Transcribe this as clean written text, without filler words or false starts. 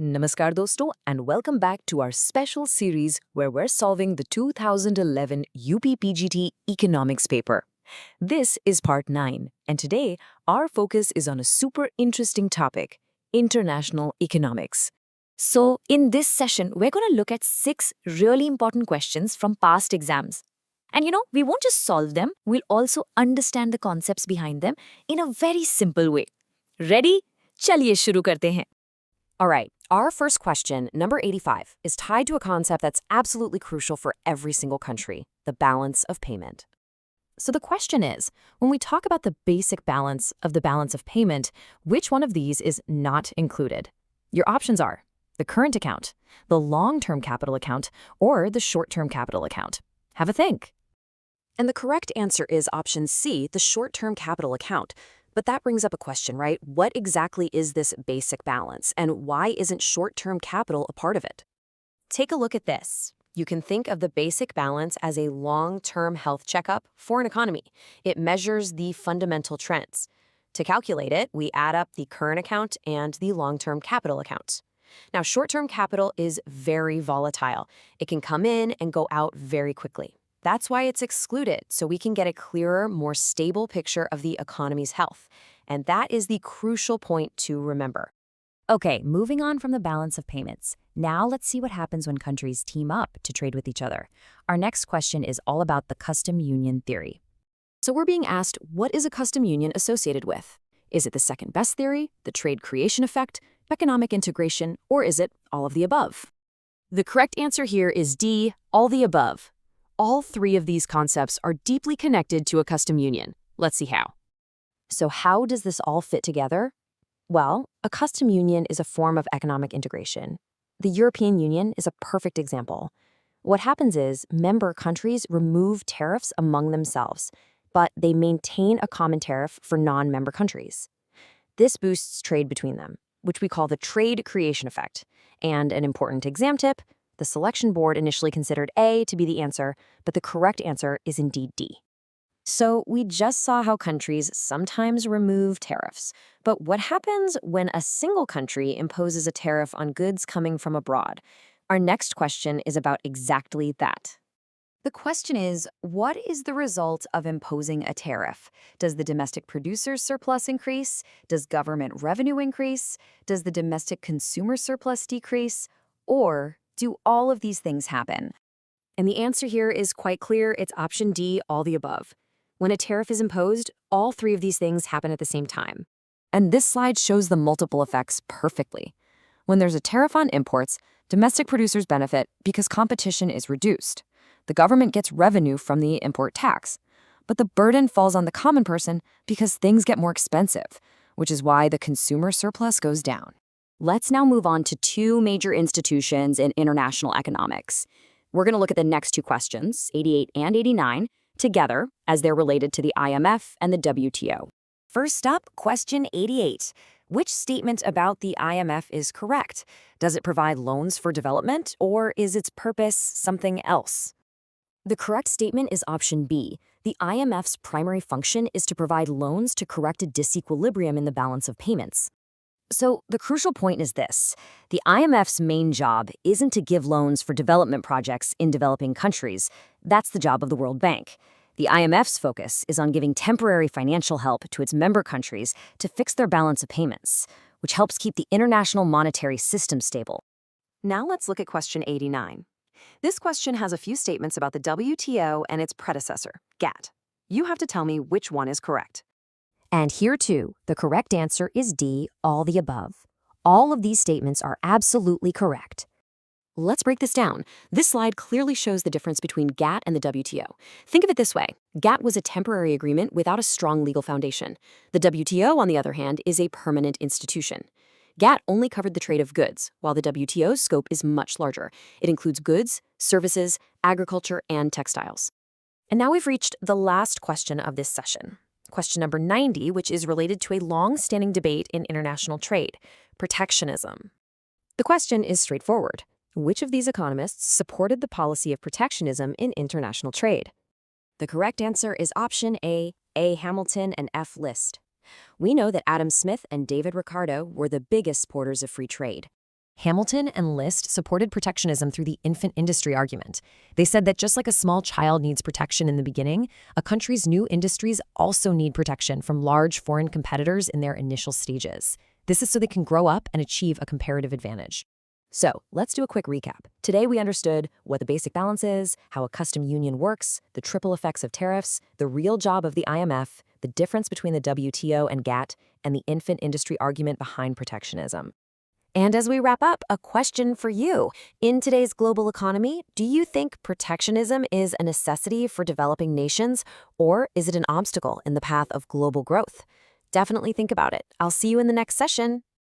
Namaskar dosto and welcome back to our special series where we're solving the 2011 UP PGT economics paper. This is part 9 and today our focus is on a super interesting topic, international economics. So in this session we're going to look at 6 really important questions from past exams. And we won't just solve them, we'll also understand the concepts behind them in a very simple way. Ready? चलिए शुरू करते हैं. All right, our first question, number 85, is tied to a concept that's absolutely crucial for every single country, the balance of payment. So the question is, when we talk about the basic balance of payment, which one of these is not included? Your options are the current account, the long-term capital account, or the short-term capital account. Have a think. And the correct answer is option C, the short-term capital account. But that brings up a question, right? What exactly is this basic balance, and why isn't short-term capital a part of it? Take a look at this. You can think of the basic balance as a long-term health checkup for an economy. It measures the fundamental trends. To calculate it, we add up the current account and the long-term capital account. Now, short-term capital is very volatile. It can come in and go out very quickly. That's why it's excluded, so we can get a clearer, more stable picture of the economy's health. And that is the crucial point to remember. Okay, moving on from the balance of payments. Now let's see what happens when countries team up to trade with each other. Our next question is all about the custom union theory. So we're being asked, what is a custom union associated with? Is it the second best theory, the trade creation effect, economic integration, or is it all of the above? The correct answer here is D, all the above. All three of these concepts are deeply connected to a custom union. Let's see how. So how does this all fit together? Well, a custom union is a form of economic integration. The European Union is a perfect example. What happens is member countries remove tariffs among themselves, but they maintain a common tariff for non-member countries. This boosts trade between them, which we call the trade creation effect. And an important exam tip, the selection board initially considered A to be the answer, but the correct answer is indeed D. So we just saw how countries sometimes remove tariffs. But what happens when a single country imposes a tariff on goods coming from abroad? Our next question is about exactly that. The question is, what is the result of imposing a tariff? Does the domestic producer's surplus increase? Does government revenue increase? Does the domestic consumer surplus decrease? Or do all of these things happen? And the answer here is quite clear. It's option D, all the above. When a tariff is imposed, all three of these things happen at the same time. And this slide shows the multiple effects perfectly. When there's a tariff on imports, domestic producers benefit because competition is reduced. The government gets revenue from the import tax. But the burden falls on the common person because things get more expensive, which is why the consumer surplus goes down. Let's now move on to two major institutions in international economics. We're going to look at the next two questions, 88 and 89, together as they're related to the IMF and the WTO. First up, question 88. Which statement about the IMF is correct? Does it provide loans for development, or is its purpose something else? The correct statement is option B. The IMF's primary function is to provide loans to correct a disequilibrium in the balance of payments. So the crucial point is this. The IMF's main job isn't to give loans for development projects in developing countries. That's the job of the World Bank. The IMF's focus is on giving temporary financial help to its member countries to fix their balance of payments, which helps keep the international monetary system stable. Now let's look at question 89. This question has a few statements about the WTO and its predecessor, GATT. You have to tell me which one is correct. And here, too, the correct answer is D, all the above. All of these statements are absolutely correct. Let's break this down. This slide clearly shows the difference between GATT and the WTO. Think of it this way. GATT was a temporary agreement without a strong legal foundation. The WTO, on the other hand, is a permanent institution. GATT only covered the trade of goods, while the WTO's scope is much larger. It includes goods, services, agriculture, and textiles. And now we've reached the last question of this session. Question number 90, which is related to a long-standing debate in international trade, protectionism. The question is straightforward. Which of these economists supported the policy of protectionism in international trade? The correct answer is option A, Hamilton and F. List. We know that Adam Smith and David Ricardo were the biggest supporters of free trade. Hamilton and List supported protectionism through the infant industry argument. They said that just like a small child needs protection in the beginning, a country's new industries also need protection from large foreign competitors in their initial stages. This is so they can grow up and achieve a comparative advantage. So, let's do a quick recap. Today we understood what the basic balance is, how a custom union works, the triple effects of tariffs, the real job of the IMF, the difference between the WTO and GATT, and the infant industry argument behind protectionism. And as we wrap up, a question for you. In today's global economy, do you think protectionism is a necessity for developing nations, or is it an obstacle in the path of global growth? Definitely think about it. I'll see you in the next session.